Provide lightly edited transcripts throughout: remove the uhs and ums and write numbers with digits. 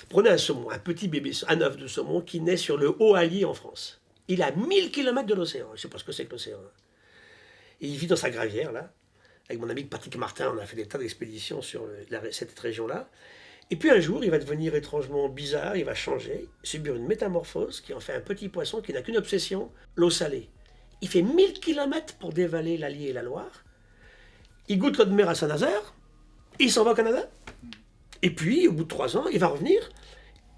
Prenez un saumon, un petit bébé, un œuf de saumon qui naît sur le Haut-Allier en France. Il est à 1000 km de l'océan. Je ne sais pas ce que c'est que l'océan. Et il vit dans sa gravière, là. Avec mon ami Patrick Martin, on a fait des tas d'expéditions sur cette région-là. Et puis un jour, il va devenir étrangement bizarre, il va changer, subir une métamorphose qui en fait un petit poisson qui n'a qu'une obsession, l'eau salée. Il fait 1000 km pour dévaler l'Allier et la Loire. Il goûte l'eau de mer à Saint-Nazaire. Il s'en va au Canada. Et puis, au bout de 3 ans, il va revenir.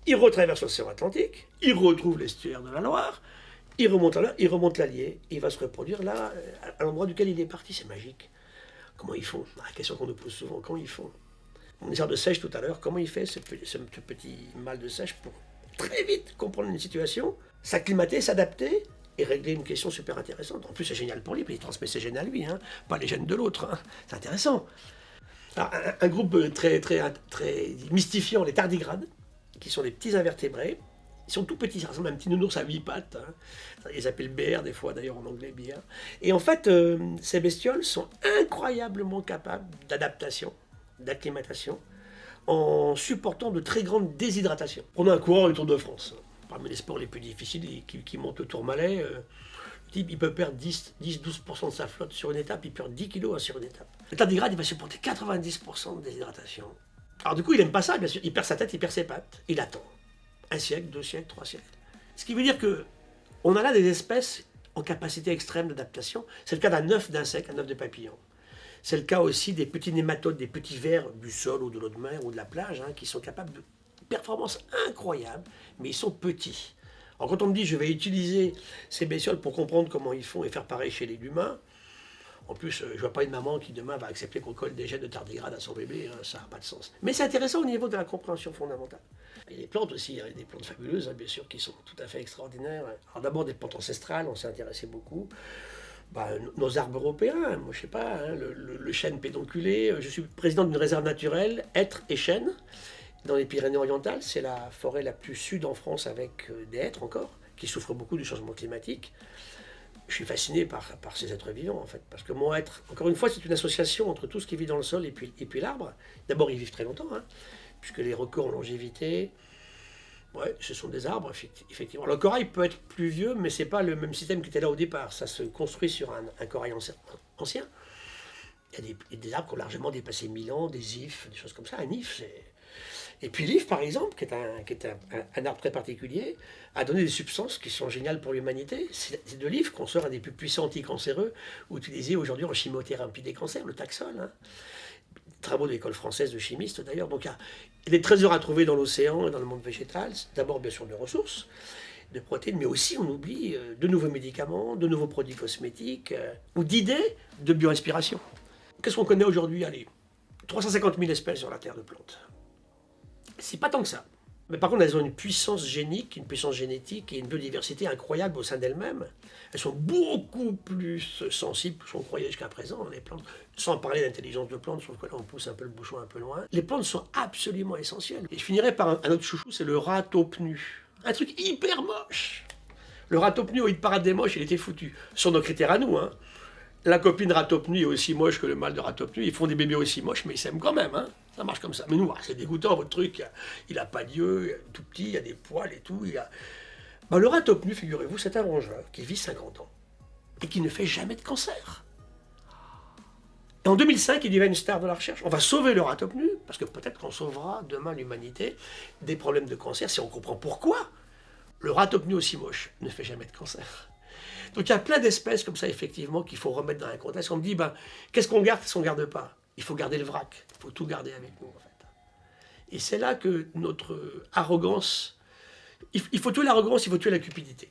Il retraverse l'océan Atlantique. Il retrouve l'estuaire de la Loire. Il remonte l'Allier. Il va se reproduire là, à l'endroit duquel il est parti. C'est magique. Comment ils font? La question qu'on nous pose souvent, comment ils font? On disait de sèche tout à l'heure, comment il fait ce petit mâle de sèche pour très vite comprendre une situation, s'acclimater, s'adapter et régler une question super intéressante. En plus, c'est génial pour lui, puis il transmet ses gènes à lui, hein, pas les gènes de l'autre. Hein. C'est intéressant. Alors, un groupe très mystifiant, les tardigrades, qui sont des petits invertébrés. Ils sont tout petits, ça ressemble à un petit nounours à 8 pattes. Hein. Ils s'appellent bear, des fois d'ailleurs en anglais, bear. Et en fait, ces bestioles sont incroyablement capables d'adaptation, d'acclimatation, en supportant de très grandes déshydratations. Prenons un coureur du Tour de France. Parmi les sports les plus difficiles, qui monte le Tourmalet, il peut perdre 10-12% de sa flotte sur une étape, il perd 10 kilos sur une étape. Le tardigrade, il va supporter 90% de déshydratation. Alors du coup, il n'aime pas ça, bien sûr. Il perd sa tête, il perd ses pattes. Il attend. 1 siècle, 2 siècles, 3 siècles. Ce qui veut dire qu'on a là des espèces en capacité extrême d'adaptation. C'est le cas d'un œuf d'insecte, un œuf de papillon. C'est le cas aussi des petits nématodes, des petits vers du sol ou de l'eau de mer ou de la plage, hein, qui sont capables de performances incroyables, mais ils sont petits. Alors quand on me dit je vais utiliser ces bestioles pour comprendre comment ils font et faire pareil chez les humains, en plus je ne vois pas une maman qui demain va accepter qu'on colle des gènes de tardigrade à son bébé, hein, ça n'a pas de sens. Mais c'est intéressant au niveau de la compréhension fondamentale. Et les plantes aussi, il y a des plantes fabuleuses, hein, bien sûr, qui sont tout à fait extraordinaires. Alors d'abord des plantes ancestrales, on s'est intéressé beaucoup. Nos arbres européens, moi je sais pas, hein, le chêne pédonculé. Je suis président d'une réserve naturelle, hêtres et chênes, dans les Pyrénées-Orientales. C'est la forêt la plus sud en France avec des hêtres encore, qui souffrent beaucoup du changement climatique. Je suis fasciné par ces êtres vivants en fait, parce que mon être, encore une fois, c'est une association entre tout ce qui vit dans le sol et puis l'arbre. D'abord, ils vivent très longtemps, hein, puisque les records en longévité, ouais, ce sont des arbres, effectivement. Le corail peut être plus vieux, mais ce n'est pas le même système qui était là au départ. Ça se construit sur un corail ancien. Il y a des arbres qui ont largement dépassé 1000 ans, des ifs, des choses comme ça. Un if, c'est... Et puis l'if, par exemple, qui est un arbre très particulier, a donné des substances qui sont géniales pour l'humanité. C'est de l'if qu'on sort un des plus puissants anticancéreux, utilisé aujourd'hui en chimiothérapie des cancers, le Taxol. Hein. Travaux de l'école française de chimistes d'ailleurs. Donc il y a des trésors à trouver dans l'océan et dans le monde végétal. D'abord bien sûr de ressources, de protéines, mais aussi on oublie de nouveaux médicaments, de nouveaux produits cosmétiques ou d'idées de biorespiration. Qu'est-ce qu'on connaît aujourd'hui? Allez, 350 000 espèces sur la Terre de plantes. C'est pas tant que ça. Mais par contre, elles ont une puissance génique, une puissance génétique et une biodiversité incroyable au sein d'elles-mêmes. Elles sont beaucoup plus sensibles que ce qu'on croyait jusqu'à présent, les plantes. Sans parler d'intelligence de plantes, sauf que là, on pousse un peu le bouchon un peu loin. Les plantes sont absolument essentielles. Et je finirai par un autre chouchou, c'est le ratopnu. Un truc hyper moche. Le ratopnu, au hit parade des moches, il était foutu. Sur nos critères à nous, hein. La copine ratopnu est aussi moche que le mâle de ratopnu. Ils font des bébés aussi moches, mais ils s'aiment quand même, hein. Ça marche comme ça. Mais nous, c'est dégoûtant, votre truc. Il n'a pas d'yeux, il est tout petit, il y a des poils et tout. Le ratopnu, figurez-vous, c'est un rongeur qui vit 50 ans et qui ne fait jamais de cancer. Et en 2005, il devient une star de la recherche. On va sauver le ratopnu, parce que peut-être qu'on sauvera demain l'humanité des problèmes de cancer si on comprend pourquoi le ratopnu aussi moche ne fait jamais de cancer. Donc il y a plein d'espèces comme ça, effectivement, qu'il faut remettre dans un contexte. On me dit, qu'est-ce qu'on garde, qu'est-ce qu'on ne garde pas? Il faut garder le vrac, il faut tout garder avec nous, en fait. Et c'est là que notre arrogance, il faut tuer l'arrogance, il faut tuer la cupidité.